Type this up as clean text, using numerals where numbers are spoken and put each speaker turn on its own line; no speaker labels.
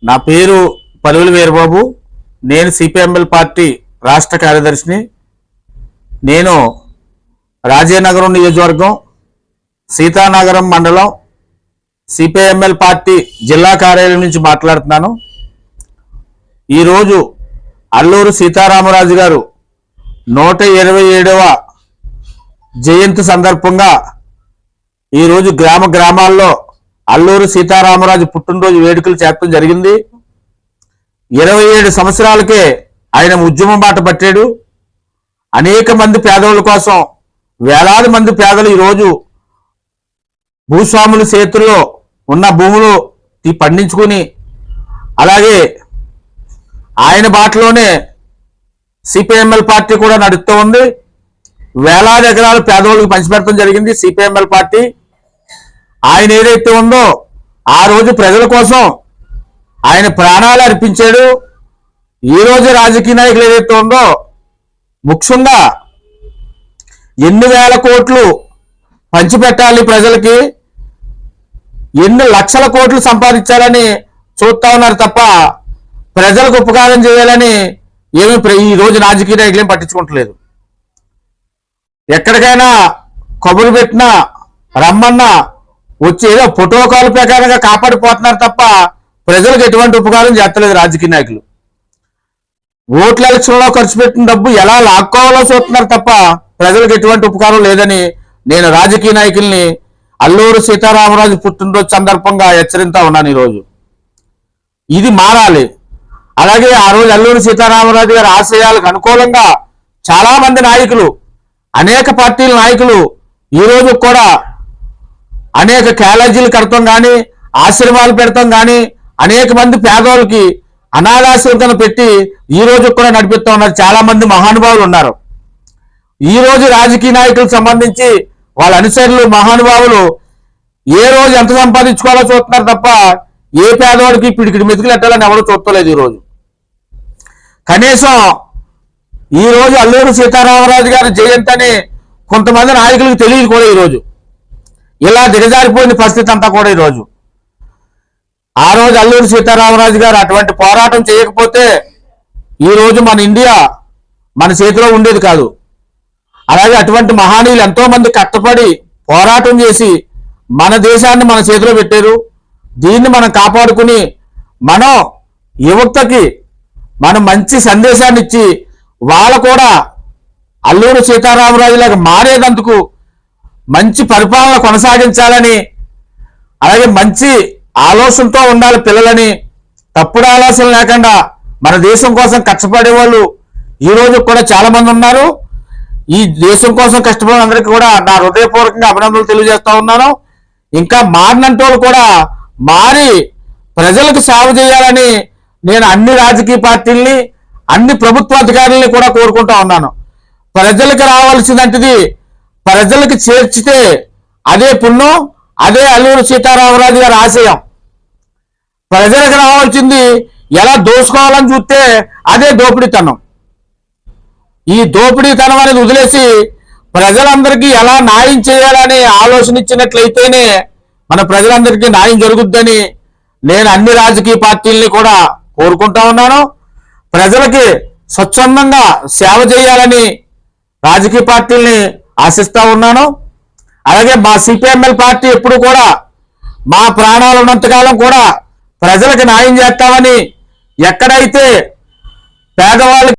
నా పేరు పలువుల వీరబాబు. నేను సిపిఎంఎల్ పార్టీ రాష్ట్ర కార్యదర్శిని. నేను రాజేనగరం నియోజకవర్గం, సీతానగరం మండలం సిపిఎంఎల్ పార్టీ జిల్లా కార్యాలయం నుంచి మాట్లాడుతున్నాను. ఈరోజు అల్లూరు సీతారామరాజు గారు 127వ జయంతి సందర్భంగా ఈరోజు గ్రామాల్లో అల్లూరు సీతారామరాజు పుట్టినరోజు వేడుకలు చేయడం జరిగింది. 27 సంవత్సరాలకే ఆయన ఉద్యమం బాట పట్టాడు. అనేక మంది పేదవాళ్ళ కోసం, వేలాది మంది పేదలు ఈరోజు భూస్వాముల చేతుల్లో ఉన్న భూములు పండించుకుని, అలాగే ఆయన బాటలోనే సిపిఎంఎల్ పార్టీ కూడా నడుస్తూ ఉంది. వేలాది ఎకరాలు పేదవాళ్ళకి పంచిపెట్టడం జరిగింది సిపిఎంఎల్ పార్టీ. ఆయన ఏదైతే ఉందో ఆ రోజు ప్రజల కోసం ఆయన ప్రాణాలు అర్పించాడు. ఈ రోజు రాజకీయ నాయకులు ఏదైతే ఉందో ముఖ్యంగా ఎన్ని వేల కోట్లు పంచిపెట్టాలి ప్రజలకి, ఎన్ని లక్షల కోట్లు సంపాదించాలని చూస్తా ఉన్నారు తప్ప ప్రజలకు ఉపకారం చేయాలని ఏమి ఈ రోజు రాజకీయ నాయకులు ఏం పట్టించుకోవట్లేదు. ఎక్కడికైనా కబురు పెట్టినా రమ్మన్నా వచ్చి ఏదో ప్రోటోకాల్ ప్రకారంగా కాపాడిపోతున్నారు తప్ప ప్రజలకు ఎటువంటి ఉపకారం చేస్తలేదు రాజకీయ నాయకులు. ఓట్ల ఎలక్షన్లో ఖర్చు పెట్టిన డబ్బు ఎలా లాక్కోవాలో చూస్తున్నారు తప్ప ప్రజలకు ఎటువంటి ఉపకారం లేదని నేను రాజకీయ నాయకుల్ని అల్లూరు సీతారామరాజు పుట్టినరోజు సందర్భంగా హెచ్చరిస్తా ఉన్నాను. ఈరోజు ఇది మారాలి. అలాగే ఆ రోజు అల్లూరు సీతారామరాజు గారి ఆశయాలకు అనుకూలంగా చాలా మంది నాయకులు, అనేక పార్టీల నాయకులు ఈరోజు కూడా అనేక కాలేజీలు కడతాం కానీ, ఆశ్రమాలు పెడతాం కానీ, అనేక మంది పేదవాళ్ళకి అనాథాశ్రమం పెట్టి ఈ రోజు కూడా నడిపిస్తూ ఉన్నారు. చాలా మంది మహానుభావులు ఉన్నారు. ఈ రోజు రాజకీయ నాయకులకు సంబంధించి వాళ్ళ అనుచరులు మహానుభావులు ఏ రోజు ఎంత సంపాదించుకోవాలో చూస్తున్నారు తప్ప ఏ పేదవాడికి పిడికిడి మెతుకులు ఎట్టాలని ఎవరు చూస్తలేదు. ఈరోజు కనీసం ఈ రోజు అల్లూరు సీతారామరాజు గారి జయంతి అని కొంతమంది నాయకులకు తెలియదు కూడా. ఈరోజు ఇలా దిగజారిపోయిన పరిస్థితి అంతా కూడా. ఈరోజు ఆ రోజు అల్లూరు సీతారామరాజు గారు అటువంటి పోరాటం చేయకపోతే ఈ రోజు మన ఇండియా మన చేతిలో ఉండేది కాదు. అలాగే అటువంటి మహానీయులు ఎంతో మంది కష్టపడి పోరాటం చేసి మన దేశాన్ని మన చేతిలో పెట్టారు. దీన్ని మనం కాపాడుకుని మనం యువతకి మనం మంచి సందేశాన్ని ఇచ్చి వాళ్ళు కూడా అల్లూరు సీతారామరాజులాగా మారేదందుకు మంచి పరిపాలన కొనసాగించాలని, అలాగే మంచి ఆలోచనతో ఉండాలి పిల్లలని, తప్పుడు ఆలోచన లేకుండా మన దేశం కోసం కష్టపడే వాళ్ళు ఈ రోజు కూడా చాలా మంది ఉన్నారు. ఈ దేశం కోసం కష్టపడే అందరికీ కూడా నా హృదయపూర్వకంగా అభినందనలు తెలియజేస్తా ఉన్నాను. ఇంకా మారినంటోళ్ళు కూడా మారి ప్రజలకు సేవ చేయాలని నేను అన్ని రాజకీయ పార్టీల్ని, అన్ని ప్రభుత్వాధికారుల్ని కూడా కోరుకుంటా ఉన్నాను. ప్రజలకు రావాల్సినది ప్రజలకు చేర్చితే అదే పుణ్యం, అదే అల్లూరు సీతారామరాజు గారి ఆశయం. ప్రజలకు రావాల్సింది ఎలా దోసుకోవాలని చూస్తే అదే దోపిడీతనం. ఈ దోపిడీతనం అనేది వదిలేసి ప్రజలందరికీ ఎలా న్యాయం చేయాలని ఆలోచన ఇచ్చినట్లయితేనే మన ప్రజలందరికీ న్యాయం జరుగుద్దని నేను అన్ని రాజకీయ పార్టీల్ని కూడా కోరుకుంటా ఉన్నాను. ప్రజలకి స్వచ్ఛందంగా సేవ చేయాలని రాజకీయ పార్టీల్ని ఆశిస్తా ఉన్నాను. అలాగే మా సిపిఎంఎల్ పార్టీ ఎప్పుడు కూడా మా ప్రాణాలు ఉన్నంతకాలం కూడా ప్రజలకు న్యాయం చేస్తామని, ఎక్కడైతే పేదవాళ్ళకి